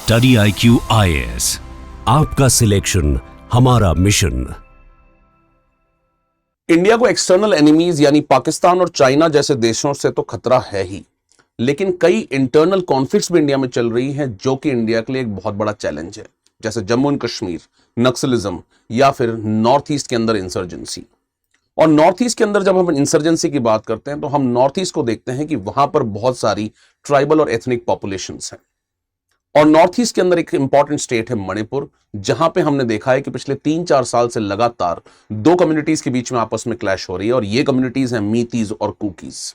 Study IQ IAS, आपका selection हमारा mission. India को एक्सटर्नल एनिमीज यानी पाकिस्तान और चाइना जैसे देशों से तो खतरा है ही, लेकिन कई इंटरनल कॉन्फ्लिक्ट्स भी इंडिया में चल रही हैं जो कि इंडिया के लिए एक बहुत बड़ा चैलेंज है, जैसे जम्मू एंड कश्मीर, नक्सलिज्म या फिर नॉर्थ ईस्ट के अंदर इंसर्जेंसी। और नॉर्थ ईस्ट के अंदर जब हम इंसर्जेंसी की बात करते हैं तो हम नॉर्थ ईस्ट को देखते हैं कि वहां पर बहुत सारी ट्राइबल और एथनिक पॉपुलेशंस हैं। और नॉर्थ ईस्ट के अंदर एक इंपॉर्टेंट स्टेट है मणिपुर, जहां पे हमने देखा है कि पिछले 3-4 साल से लगातार दो कम्युनिटीज के बीच में आपस में क्लैश हो रही है, और ये कम्युनिटीज हैं मीतीज और कुकीज।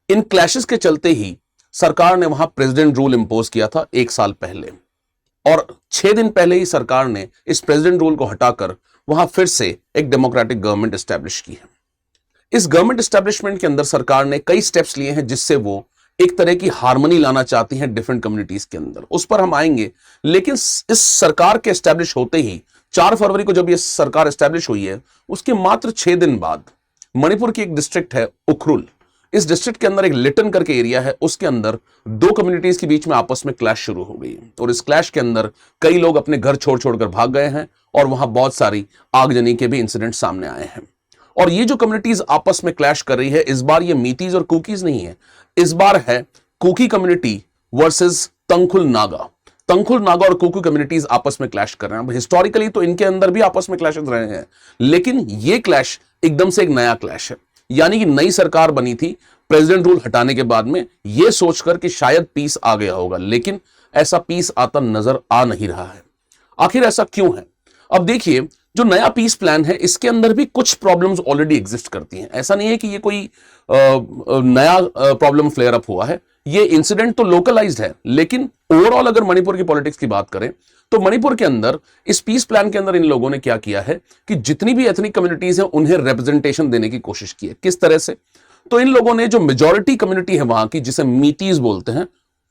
इन क्लैशेस के चलते ही सरकार ने वहां प्रेसिडेंट रूल इंपोज किया था 1 साल पहले, और 6 दिन पहले ही सरकार ने इस प्रेसिडेंट रूल को हटाकर वहां फिर से एक डेमोक्रेटिक गवर्नमेंट एस्टैब्लिश की है। इस गवर्नमेंट एस्टैब्लिशमेंट के अंदर सरकार ने कई स्टेप्स लिए हैं जिससे वो एक तरह की हार्मनी लाना चाहती हैं डिफरेंट कम्युनिटीज के अंदर, उस पर हम आएंगे। लेकिन इस सरकार के एस्टैब्लिश होते ही 4 फरवरी को जब ये सरकार एस्टैब्लिश हुई है, उसके मात्र 6 दिन बाद मणिपुर की एक डिस्ट्रिक्ट है उखरुल, इस डिस्ट्रिक्ट के अंदर एक लिटन करके एरिया है, उसके अंदर दो कम्युनिटीज के बीच में आपस में क्लैश शुरू हो गई और इस क्लैश के अंदर कई लोग अपने घर छोड़ छोड़कर भाग गए हैं और वहां बहुत सारी आगजनी के भी इंसिडेंट सामने आए हैं। और ये जो कम्युनिटीज आपस में क्लैश कर रही है, इस बार ये मीतीज और कुकीज नहीं है, इस बार है कुकी कम्युनिटी वर्सेस तंगखुल नागा। तंगखुल नागा और कुकी कम्युनिटीज आपस में क्लैश कर रहे हैं। हिस्टोरिकली तो इनके अंदर भी आपस में क्लैशेस रहे हैं, लेकिन ये क्लैश एकदम से एक नया क्लैश है। यानी कि नई सरकार बनी थी प्रेसिडेंट रूल हटाने के बाद में, यह सोचकर कि शायद पीस आ गया होगा, लेकिन ऐसा पीस आता नजर आ नहीं रहा है। आखिर ऐसा क्यों है? अब देखिए, जो नया पीस प्लान है इसके अंदर भी कुछ प्रॉब्लम्स ऑलरेडी एग्जिस्ट करती हैं। ऐसा नहीं है कि ये कोई नया प्रॉब्लम फ्लेयर अप हुआ है, ये इंसिडेंट तो लोकलाइज्ड है, लेकिन ओवरऑल अगर मणिपुर की पॉलिटिक्स की बात करें तो मणिपुर के अंदर इस पीस प्लान के अंदर इन लोगों ने क्या किया है कि जितनी भी एथनिक कम्युनिटीज हैं उन्हें रिप्रेजेंटेशन देने की कोशिश की है। किस तरह से? तो इन लोगों ने जो मेजॉरिटी कम्युनिटी है वहां की, जिसे मीतीज बोलते हैं,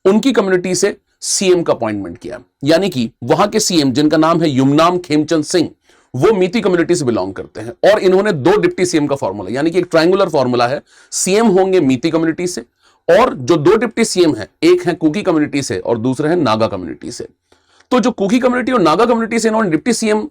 उनकी कम्युनिटी से सीएम का अपॉइंटमेंट किया। यानी कि वहां के सीएम, जिनका नाम है युमनाम खेमचंद सिंह, वो मीती कम्युनिटी से बिलोंग करते हैं, और इन्होंने 2 डिप्टी सीएम का फॉर्मूला, यानी कि एक ट्रायंगुलर फॉर्मूला है, सीएम होंगे मीती कम्युनिटी से, और जो 2 डिप्टी सीएम हैं, एक है कुकी कम्युनिटी से और दूसरे हैं नागा कम्युनिटी से। तो जो कुकी कम्युनिटी और नागा कम्युनिटी से इन्होंने डिप्टी सीएम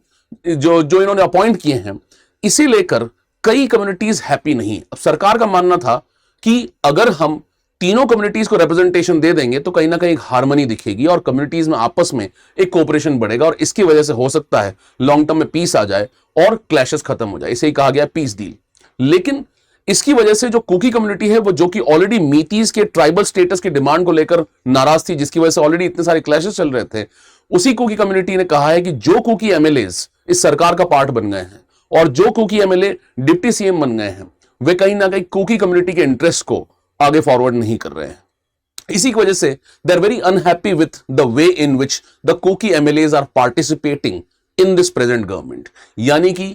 जो इन्होंने अपॉइंट किए हैं, इसे लेकर कई कम्युनिटीज हैप्पी नहीं। अब सरकार का मानना था कि अगर हम तीनों कम्युनिटीज को रिप्रेजेंटेशन दे देंगे तो कहीं ना कहीं एक हार्मनी दिखेगी और कम्युनिटीज में आपस में एक कोऑपरेशन बढ़ेगा, और इसकी वजह से हो सकता है लॉन्ग टर्म में पीस आ जाए और क्लैशेस खत्म हो जाए। इसे ही कहा गया पीस डील। लेकिन इसकी वजह से जो कुकी कम्युनिटी है, वो जो कि ऑलरेडी मीतीज के ट्राइबल स्टेटस की डिमांड को लेकर नाराज थी, जिसकी वजह से ऑलरेडी इतने सारे क्लैशेस चल रहे थे, उसी कुकी कम्युनिटी ने कहा है कि जो कुकी एमएलएज इस सरकार का पार्ट बन गए हैं और जो कुकी एमएलए डिप्टी सीएम बन गए हैं, वे कहीं ना कहीं कुकी कम्युनिटी के इंटरेस्ट को आगे फॉरवर्ड नहीं कर रहे हैं। इसी की वजह से they are very unhappy with the way in which the Kuki MLAs are participating in this present government. यानी कि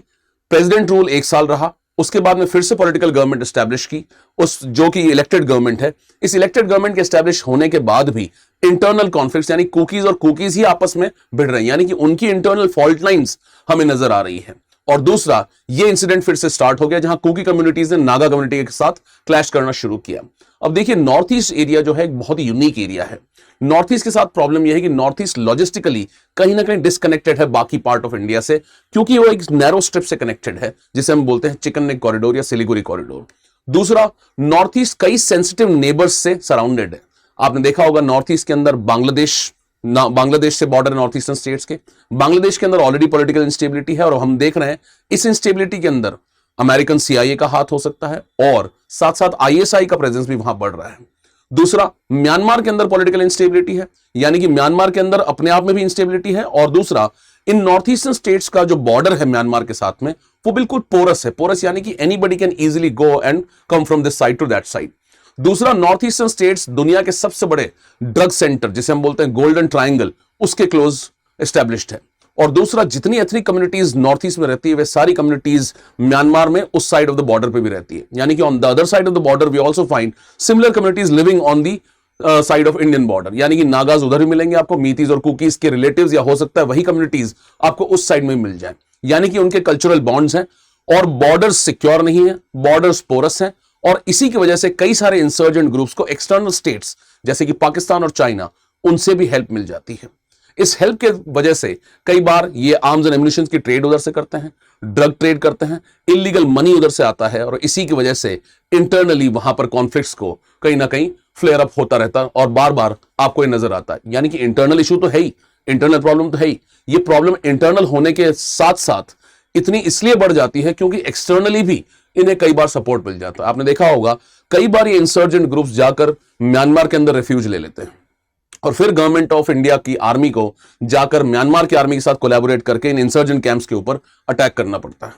प्रेसिडेंट रूल 1 साल रहा, उसके बाद में फिर से पॉलिटिकल गवर्नमेंट एस्टैब्लिश की, उस जो कि इलेक्टेड गवर्नमेंट है। इस इलेक्टेड गवर्नमेंट के एस्टैब्लिश होने के बाद भी इंटरनल कॉन्फ्लिक्ट्स, यानी कुकीज और कुकीज ही आपस में भिड़ रहे हैं, यानी कि उनकी इंटरनल फॉल्ट लाइंस हमें नजर आ रही है। और दूसरा, ये इंसिडेंट फिर से स्टार्ट हो गया जहां कुकी कम्युनिटीज ने नागा कम्युनिटी के साथ क्लैश करना शुरू किया। अब देखिए, नॉर्थ ईस्ट एरिया जो है एक बहुत ही यूनिक एरिया है। नॉर्थ ईस्ट के साथ प्रॉब्लम यह है कि नॉर्थ ईस्ट लॉजिस्टिकली कहीं ना कहीं डिस्कनेक्टेड है बाकी पार्ट ऑफ इंडिया से, क्योंकि वो एक नैरो स्ट्रिप से कनेक्टेड है, जिसे हम बोलते हैं चिकन नेक कॉरिडोर या सिलीगुड़ी कॉरिडोर। दूसरा, नॉर्थ ईस्ट कई सेंसिटिव नेबर्स से सराउंडेड है। आपने देखा होगा नॉर्थ ईस्ट के अंदर बांग्लादेश से बॉर्डर, नॉर्थ ईस्टर्न स्टेट्स के। बांग्लादेश के अंदर ऑलरेडी पॉलिटिकल इंस्टेबिलिटी है, और हम देख रहे हैं इस इंस्टेबिलिटी के अंदर अमेरिकन CIA का हाथ हो सकता है, और साथ साथ ISI का प्रेजेंस भी वहां बढ़ रहा है। दूसरा, म्यांमार के अंदर पॉलिटिकल इंस्टेबिलिटी है, यानी कि म्यांमार के अंदर अपने आप में भी इंस्टेबिलिटी है, और दूसरा, इन नॉर्थ ईस्टर्न स्टेट्स का जो बॉर्डर है म्यांमार के साथ में, वो बिल्कुल पोरस है। पोरस यानी कि anybody can easily go and come from this side to that side. दूसरा, नॉर्थ ईस्टर्न स्टेट्स दुनिया के सबसे बड़े ड्रग सेंटर, जिसे हम बोलते हैं गोल्डन ट्रायंगल, उसके क्लोज एस्टैब्लिश्ड है। और दूसरा, जितनी एथनिक कम्युनिटीज नॉर्थ ईस्ट में रहती है, वे सारी कम्युनिटीज म्यांमार में उस साइड ऑफ द बॉर्डर पे भी रहती है। यानी कि on the other side of the border we also find similar communities living on the side of Indian border. यानी कि नागाज उधर भी मिलेंगे आपको, मीतीज और कुकीज के रिलेटिव्स, या हो सकता है वही कम्युनिटीज आपको उस साइड में मिल जाए। यानी कि उनके कल्चरल बॉन्ड्स हैं, और बॉर्डर्स सिक्योर नहीं है, बॉर्डर्स पोरस हैं, और इसी की वजह से कई सारे इंसर्जेंट ग्रुप्स को एक्सटर्नल स्टेट्स जैसे कि पाकिस्तान और चाइना, उनसे भी हेल्प मिल जाती है। इस हेल्प के वजह से कई बार ये आर्म्स एंड एम्युनिशन की ट्रेड उधर से करते हैं, ड्रग ट्रेड करते हैं, इलीगल मनी उधर से आता है, और इसी की वजह से इंटरनली वहां पर कॉन्फ्लिक्ट्स को कहीं ना कहीं फ्लेयर अप होता रहता है और बार बार आपको ये नजर आता है। यानी कि इंटरनल इशू तो है ही, इंटरनल प्रॉब्लम तो है ही। ये प्रॉब्लम इंटरनल होने के साथ साथ इतनी इसलिए बढ़ जाती है क्योंकि एक्सटर्नली भी इन्हें कई बार सपोर्ट मिल जाता है। आपने देखा होगा कई बार ये इंसर्जेंट ग्रुप्स जाकर म्यांमार के अंदर रेफ्यूज ले लेते हैं और फिर गवर्नमेंट ऑफ इंडिया की आर्मी को जाकर म्यांमार की आर्मी के साथ कोलैबोरेट करके इन इंसर्जेंट कैंप्स के ऊपर अटैक करना पड़ता है।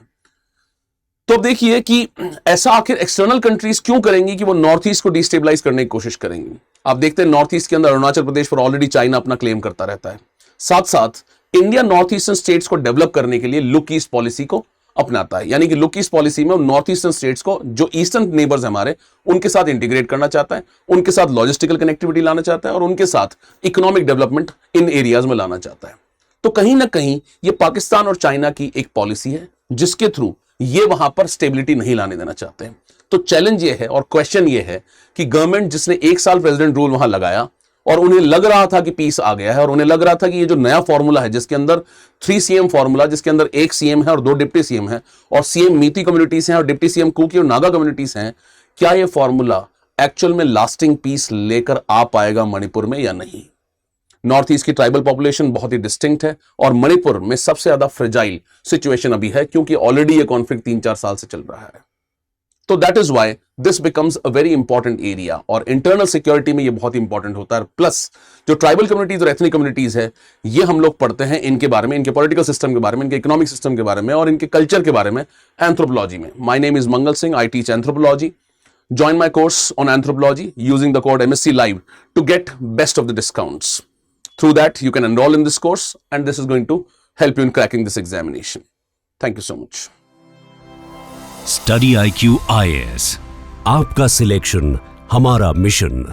तो अब देखिए कि ऐसा आखिर एक्सटर्नल कंट्रीज क्यों करेंगी कि वो नॉर्थ ईस्ट को डिस्टेबलाइज करने की कोशिश करेंगी। आप देखते हैं नॉर्थ ईस्ट के अंदर अरुणाचल प्रदेश पर ऑलरेडी चाइना अपना क्लेम करता रहता है। साथ साथ इंडिया नॉर्थ ईस्टर्न स्टेट्स को डेवलप करने के लिए लुक ईस्ट पॉलिसी को अपनाता है। यानी कि लुक ईस्ट पॉलिसी में नॉर्थ ईस्टर्न स्टेट्स को, जो ईस्टर्न नेबर्स हमारे, उनके साथ इंटीग्रेट करना चाहता है, उनके साथ लॉजिस्टिकल कनेक्टिविटी लाना चाहता है और उनके साथ इकोनॉमिक डेवलपमेंट इन एरियाज में लाना चाहता है। तो कहीं ना कहीं ये पाकिस्तान और चाइना की एक पॉलिसी है जिसके थ्रू ये वहां पर स्टेबिलिटी नहीं लाने देना चाहते हैं। तो चैलेंज ये है और क्वेश्चन ये है कि गवर्नमेंट जिसने 1 साल प्रेसिडेंट रूल वहां लगाया और उन्हें लग रहा था कि पीस आ गया है और उन्हें लग रहा था कि ये जो नया फॉर्मूला है जिसके अंदर 3 CM फॉर्मूला, जिसके अंदर 1 CM है और 2 डिप्टी CM है और CM मीती कम्युनिटीज हैं और डिप्टी CM कुकी और नागा कम्युनिटीज हैं, क्या ये फॉर्मूला एक्चुअल में लास्टिंग पीस लेकर आ पाएगा मणिपुर में या नहीं। नॉर्थ ईस्ट की ट्राइबल पॉपुलेशन बहुत ही डिस्टिंक्ट है और मणिपुर में सबसे ज्यादा फ्रेजाइल सिचुएशन अभी है क्योंकि ऑलरेडी ये कॉन्फ्लिक्ट 3-4 साल से चल रहा है। तो that is why this becomes a very important area और इंटरनल सिक्योरिटी में ये बहुत इंपॉर्टेंट होता है। प्लस जो ट्राइबल कम्युनिटीज और एथनिक कम्युनिटीज है ये हम लोग पढ़ते हैं इनके बारे में, इनके पॉलिटिकल सिस्टम के बारे में, इनके इकोनॉमिक सिस्टम के बारे में और इनके कल्चर के बारे में एंथ्रोपोलॉजी में। My name is Mangal Singh, I teach anthropology. Join my course on anthropology using the code MSc Live to get best of the discounts. Through that, you can enroll in this course and this is going to help you in cracking this examination. Thank you so much. Study IQ IAS, आपका selection हमारा mission.